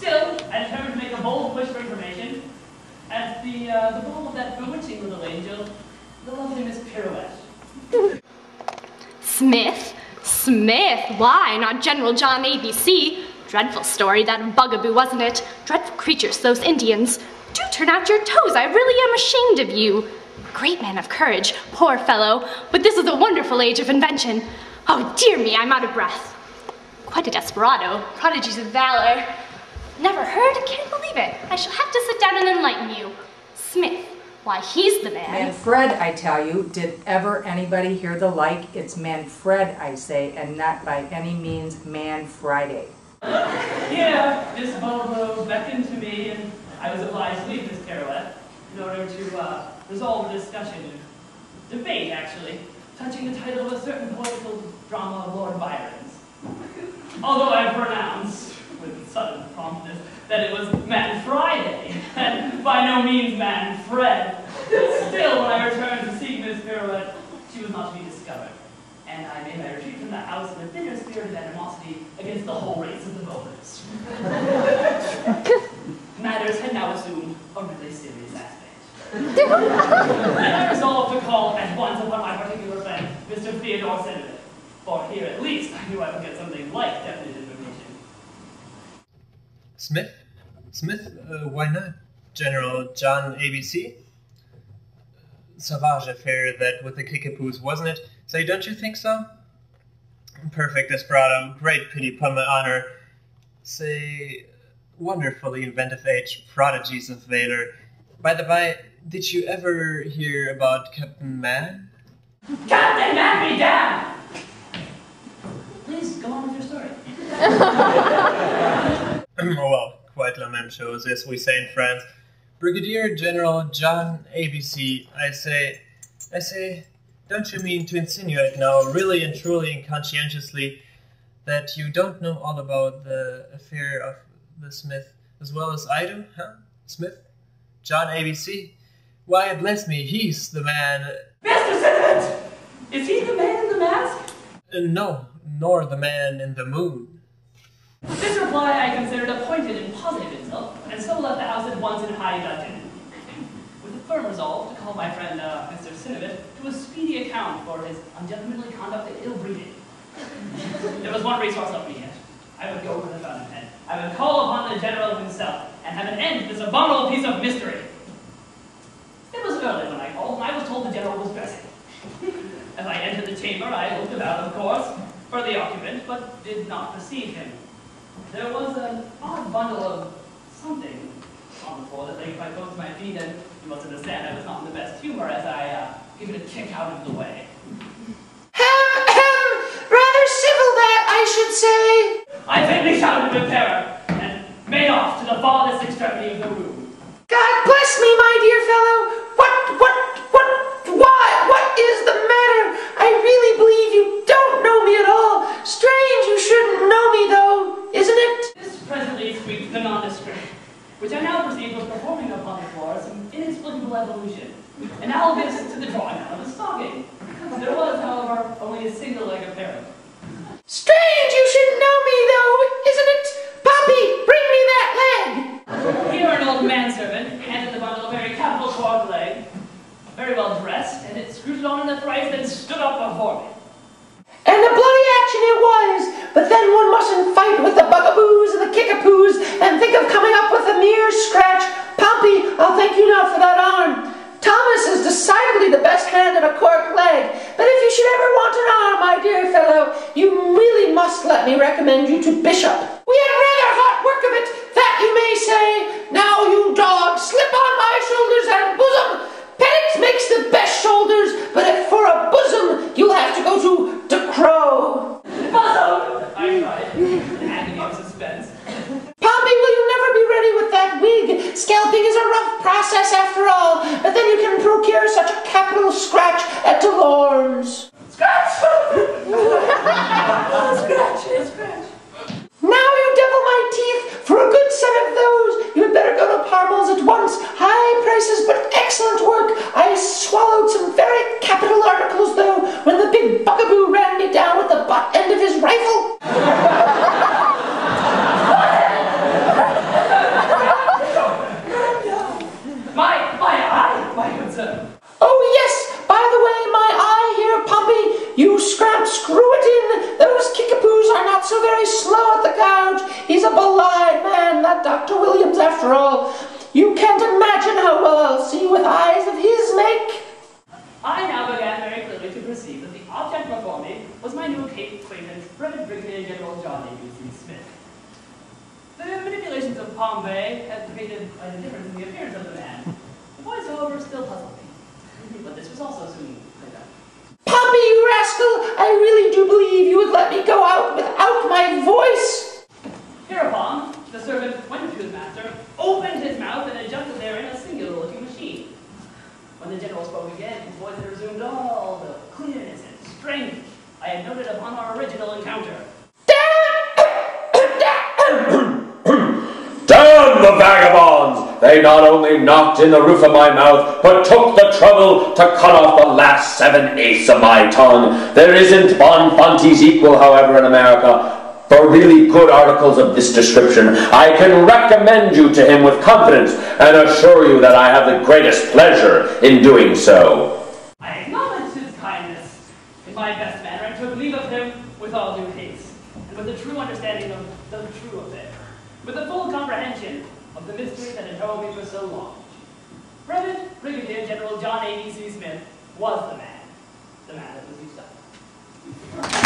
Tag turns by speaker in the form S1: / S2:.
S1: Still, I determined to make a bold push for information at the ball of that bewitching little angel, the lovely Miss Pirouette.
S2: Smith? Smith? Why, not General John ABC? Dreadful story, that bugaboo, wasn't it? Dreadful creatures, those Indians. Do turn out your toes, I really am ashamed of you. Great man of courage, poor fellow, but this is a wonderful age of invention. Oh dear me, I'm out of breath. Quite a desperado, prodigies of valor. Never heard? Can't believe it. I shall have to sit down and enlighten you. Smith, why he's the man.
S3: Manfred, I tell you, did ever anybody hear the like? It's Manfred, I say, and not by any means Man Friday.
S1: Here, Miss Bulbo beckoned to me, and I was obliged to leave Miss Pirouette in order to resolve a discussion, debate actually, touching the title of a certain poetical drama of Lord Byron's. Although I pronounced, with sudden promptness, that it was Man Friday, and by no means Manfred. Still, when I returned to seek Miss Pirouette, she was not to be discovered, and I made my retreat from the house in a bitter spirit of animosity against the whole race of the voters. Matters had now assumed a really serious aspect. And I resolved to call at once upon my particular friend, Mr. Theodore Senator, for here at least I knew I would get something like definite information.
S4: Smith? Smith? Why not? General John ABC? Savage affair that with the kickapoos, wasn't it? Say, don't you think so? Perfect desperado, great pity upon my honor. Say, wonderfully inventive age, prodigies of valor. By the by, did you ever hear about Captain Man?
S1: Captain Man be damned! Please, go on with your story.
S4: Well, quite lamentable, as we say in France. Brigadier General John ABC, I say, don't you mean to insinuate now, really and truly and conscientiously, that you don't know all about the affair of the Smith as well as I do, huh? Smith? John ABC? Why, bless me, he's the man...
S1: Mr. Simmons! Is he the man in the mask?
S4: No, nor the man in the moon.
S1: This reply I considered appointed and positive itself, and so left the house at once in high dudgeon, with a firm resolve to call my friend Mr. Sinovit to a speedy account for his ungentlemanly conduct and ill-breeding. There was one resource left me yet. I would go with the fountainhead. I would call upon the general himself, and have an end to this abominable piece of mystery. It was early when I called, and I was told the general was dressing. As I entered the chamber, I looked about, of course, for the occupant, but did not perceive him. There was an odd bundle of something on the floor that lay quite close to my feet, and you must understand I was not in the best humor as I gave it a kick out of the way.
S5: Rather civil that, I should say.
S1: I faintly shouted with terror, and made off to the farthest extremity of the room.
S5: God bless me, my dear fellow. What is the matter? I really believe you don't know me at all. Strange you shouldn't know me, though, isn't it?
S1: This presently squeaked the nondescript, which I now perceived was performing upon the floor some inexplicable evolution, analogous to the drawing out of a stocking. There was, however, only a single leg apparent.
S5: Strange you shouldn't know me, though, isn't it? Poppy, bring me that leg.
S1: Here an old manservant handed the bundle a very capital cork leg, very well dressed, and it screwed it on in the thrice, then stood up before me.
S5: And a bloody action it was, but then one mustn't fight with the bugaboos and the kickapoos and think of coming up with a mere scratch. Pompey, I'll thank you now for that arm. Thomas is decidedly the best hand at a cork leg, but if you should ever want an arm, my dear fellow, you really must let me recommend you to Bishop. We had rather hot work of it, that you may say. Now, you dog, slip on my shoulders and bosom. Pennant makes the best shoulders, but if for a bosom, you'll have to go to De Crow.
S1: Bosom! I cried, in agony of suspense.
S5: Pompey, will you never be ready with that wig? Scalping is a rough process after all, but then you can procure such a capital scratch at Delorme's.
S1: Scratch! Scratch.
S5: Now you devil my teeth, for a good set of those, you had better go to Parmel's at once. High prices, but excellent work. I swallowed some very capital articles, though, when the big bugaboo ran me down with the butt end of his rifle. You screw it in. Those kickapoos are not so very slow at the gouge. He's a blind man, that Dr. Williams, after all. You can't imagine how well I'll see with eyes of his make.
S1: I now began very clearly to perceive that the object before me was my new acquaintance, Brevet Brigadier General John A.B.C. Smith. The manipulations of Pompey had created a difference in the appearance of the man. The voice, however, still puzzled me. But this was also soon cleared up.
S5: Pompey, you rascal! I really do believe you would let me go out without my voice.
S1: Hereupon, the servant went to his master, opened his mouth, and adjusted therein a singular-looking machine. When the general spoke again, his voice had resumed all the clearness and strength I had noted upon our original encounter.
S6: Damn the vagabonds! They not only knocked in the roof of my mouth, but took the trouble to cut off the last 7/8 of my tongue. There isn't Bonfanti's equal, however, in America. For really good articles of this description, I can recommend you to him with confidence, and assure you that I have the greatest pleasure in doing so.
S1: I acknowledged his kindness in my best manner, and took leave of him with all due haste, and with a true understanding of the true affair, with a full comprehension of the mystery that had held me for so long. Brevet Brigadier General John A.B.C. Smith was the man that was reached out.